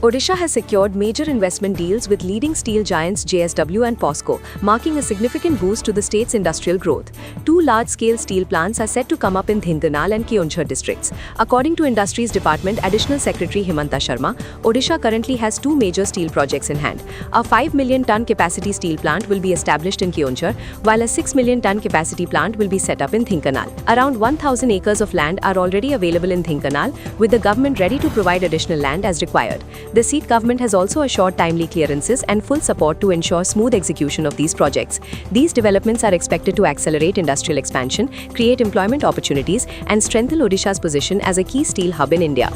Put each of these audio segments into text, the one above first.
Odisha has secured major investment deals with leading steel giants JSW and POSCO, marking a significant boost to the state's industrial growth. Two large-scale steel plants are set to come up in Dhenkanal and Keonjhar districts. According to Industries Department Additional Secretary Himanta Sharma, Odisha currently has two major steel projects in hand. A 5 million ton capacity steel plant will be established in Keonjhar, while a 6 million ton capacity plant will be set up in Dhenkanal. Around 1,000 acres of land are already available in Dhenkanal, with the government ready to provide additional land as required. The seat government has also assured timely clearances and full support to ensure smooth execution of these projects. These developments are expected to accelerate industrial expansion, create employment opportunities, and strengthen Odisha's position as a key steel hub in India.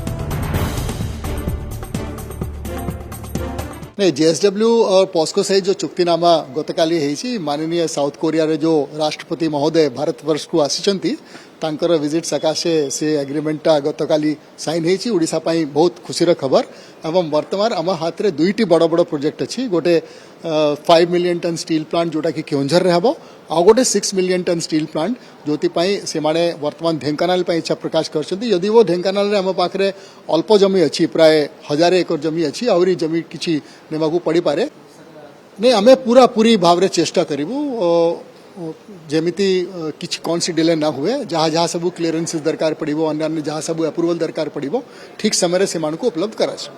नहीं JSW और POCSO सहित जो चुक्तिनामा गतकाली है माननीय south Korea रे जो राष्ट्रपति महोदय भारत वर्ष को आसी तांकर विजिट सकाशे से एग्रीमेंटा गतकाली साइन होती ओडिशा पाई बहुत खुशीर खबर एवं वर्तमान आम हाथ में दुईटी बड़ बड़ प्रोजेक्ट अच्छी गोटे 5 मिलियन टन स्टील प्लांट जोटा कि केउंझर रे हबो आ गोटे 6 मिलियन टन स्टील प्लांट जोति पाई से माने वर्तमान ढेंकानाल पाई इच्छा प्रकाश करछन्ती यदि वो ढेंकानाल रे हम पाखरे अल्प जमी अच्छी प्राय 1000 एकर जमी अच्छी आउरी जमी किछि नेबाकू पड़ी पारे नहीं आमे पूरा पूरी भाव रे चेष्टा करिवु जेमिति किछि कौन सी डिले ना हुए जहाँ जहाँ सब क्लियरेंसेस दरकार पड़िबो अन्य जहाँ सब अप्रूवल दरकार पड़िबो ठीक समय रे सेमानकू उपलब्ध कराछ।